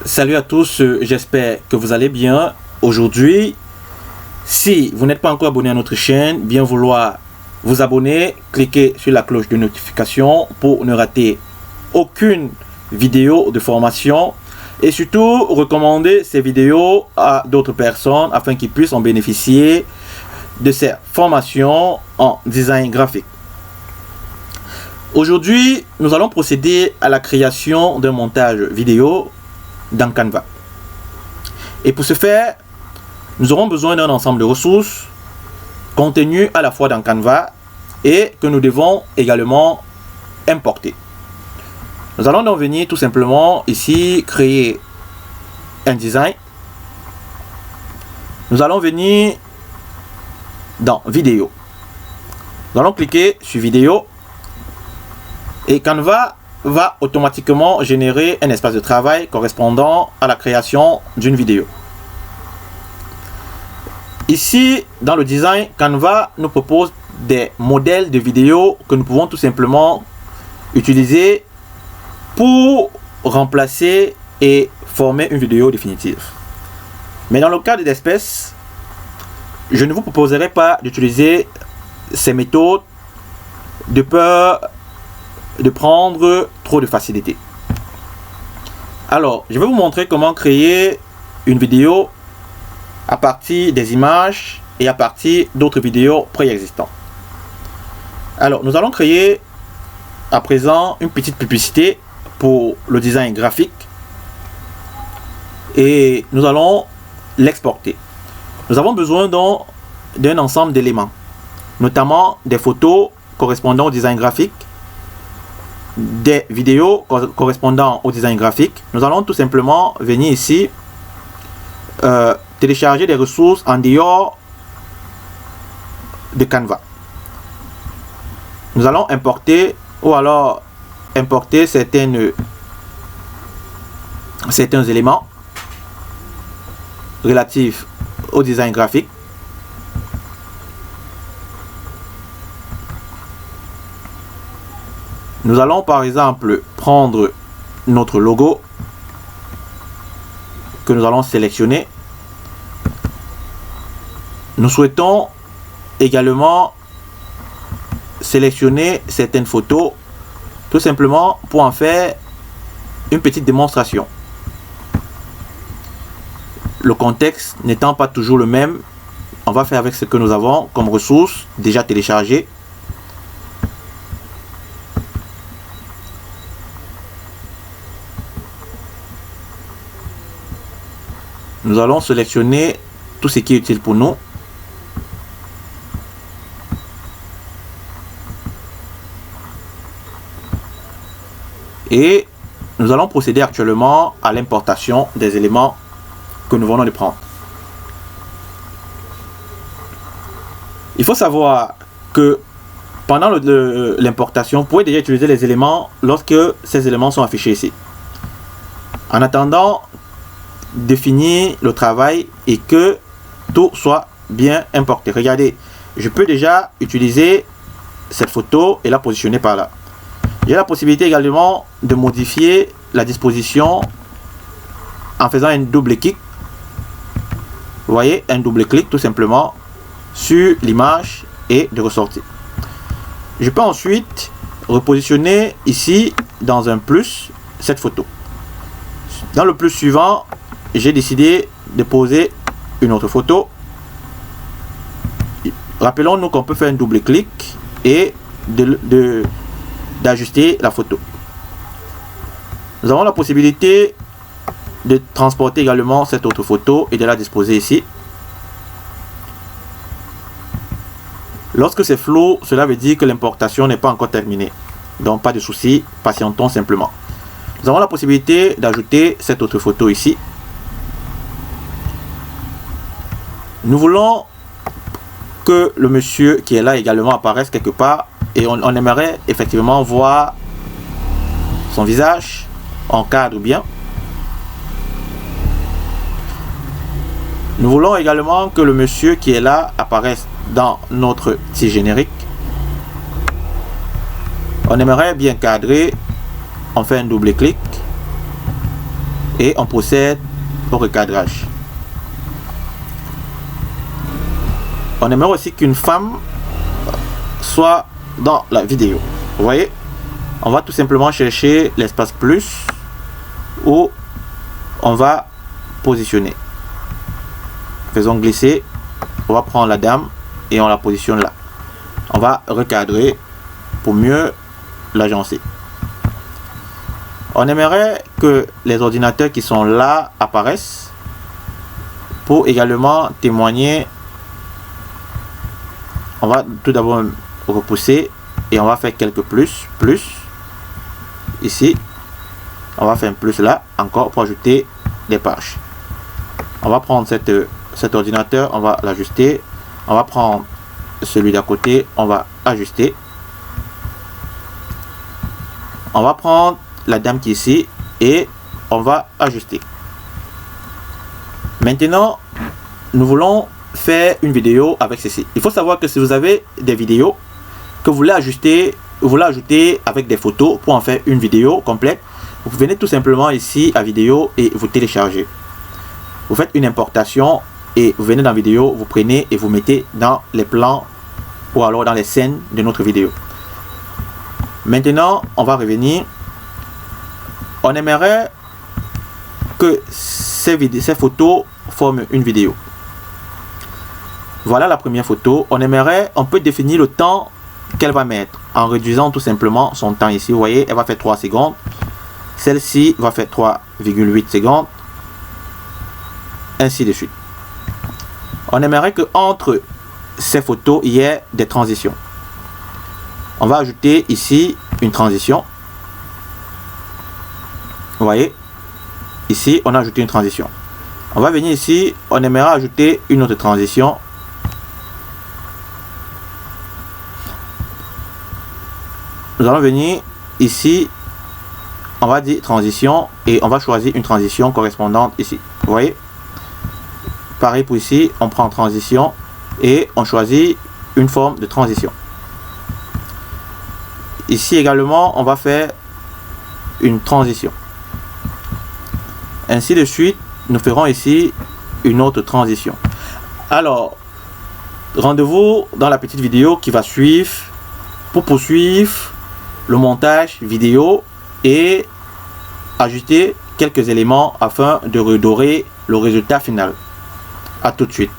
Salut à tous, j'espère que vous allez bien. Aujourd'hui, si vous n'êtes pas encore abonné à notre chaîne, bien vouloir vous abonner, cliquez sur la cloche de notification pour ne rater aucune vidéo de formation et surtout recommander ces vidéos à d'autres personnes afin qu'ils puissent en bénéficier de ces formations en design graphique. Aujourd'hui, nous allons procéder à la création d'un montage vidéo dans Canva. Et pour ce faire, nous aurons besoin d'un ensemble de ressources contenues à la fois dans Canva et que nous devons également importer. Nous allons donc venir tout simplement ici créer un design. Nous allons venir dans vidéo. Nous allons cliquer sur vidéo et Canva va automatiquement générer un espace de travail correspondant à la création d'une vidéo. Ici, dans le design, Canva nous propose des modèles de vidéos que nous pouvons tout simplement utiliser pour remplacer et former une vidéo définitive. Mais dans le cas d'espèce, je ne vous proposerai pas d'utiliser ces méthodes de peur de prendre trop de facilité. Alors, je vais vous montrer comment créer une vidéo à partir des images et à partir d'autres vidéos préexistantes. Alors, nous allons créer à présent une petite publicité pour le design graphique et nous allons l'exporter. Nous avons besoin donc d'un ensemble d'éléments, notamment des photos correspondant au design graphique, des vidéos correspondant au design graphique. Nous allons tout simplement venir ici télécharger des ressources en dehors de Canva. Nous allons importer ou alors importer certains éléments relatifs au design graphique. Nous allons par exemple prendre notre logo que nous allons sélectionner. Nous souhaitons également sélectionner certaines photos tout simplement pour en faire une petite démonstration. Le contexte n'étant pas toujours le même, on va faire avec ce que nous avons comme ressources déjà téléchargées. Nous allons sélectionner tout ce qui est utile pour nous. Et nous allons procéder actuellement à l'importation des éléments que nous venons de prendre. Il faut savoir que pendant l'importation, vous pouvez déjà utiliser les éléments lorsque ces éléments sont affichés ici. En attendant de finir le travail et que tout soit bien importé. Regardez, je peux déjà utiliser cette photo et la positionner par là. J'ai la possibilité également de modifier la disposition en faisant un double clic. Vous voyez, un double clic tout simplement sur l'image et de ressortir. Je peux ensuite repositionner ici dans un plus cette photo. Dans le plus suivant, j'ai décidé de poser une autre photo. Rappelons-nous qu'on peut faire un double clic et d'ajuster la photo. Nous avons la possibilité de transporter également cette autre photo et de la disposer ici. Lorsque c'est flou, cela veut dire que l'importation n'est pas encore terminée. Donc pas de souci, patientons simplement. Nous avons la possibilité d'ajouter cette autre photo ici. Nous voulons que le monsieur qui est là également apparaisse quelque part et on aimerait effectivement voir son visage en cadre bien. Nous voulons également que le monsieur qui est là apparaisse dans notre petit générique. On aimerait bien cadrer. On fait un double clic. et on procède au recadrage. On aimerait aussi qu'une femme soit dans la vidéo. Vous voyez, on va tout simplement chercher l'espace plus où on va positionner. Faisons glisser. On va prendre la dame et on la positionne là. On va recadrer pour mieux l'agencer. On aimerait que les ordinateurs qui sont là apparaissent pour également témoigner. On va tout d'abord repousser et on va faire quelques plus ici. On va faire un plus là encore pour ajouter des pages. On va prendre cet ordinateur, on va l'ajuster. On va prendre celui d'à côté, on va ajuster. On va prendre la dame qui est ici et on va ajuster. Maintenant, nous voulons faire une vidéo avec ceci. Il faut savoir que si vous avez des vidéos que vous voulez ajuster, vous voulez ajouter avec des photos pour en faire une vidéo complète, vous venez tout simplement ici à vidéo et vous téléchargez. Vous faites une importation et vous venez dans vidéo, vous prenez et vous mettez dans les plans ou alors dans les scènes de notre vidéo. Maintenant, on va revenir. On aimerait que ces photos forment une vidéo. Voilà la première photo. On peut définir le temps qu'elle va mettre en réduisant tout simplement son temps ici. Vous voyez, elle va faire 3 secondes. Celle-ci va faire 3,8 secondes. Ainsi de suite. On aimerait que entre ces photos, il y ait des transitions. On va ajouter ici une transition. Vous voyez, ici, on a ajouté une transition. On va venir ici, on aimerait ajouter une autre transition. Nous allons venir ici, on va dire transition et on va choisir une transition correspondante ici. Vous voyez, pareil pour ici, on prend transition et on choisit une forme de transition. Ici également, on va faire une transition. Ainsi de suite, nous ferons ici une autre transition. Alors, rendez-vous dans la petite vidéo qui va suivre pour poursuivre le montage vidéo et ajouter quelques éléments afin de redorer le résultat final. À tout de suite.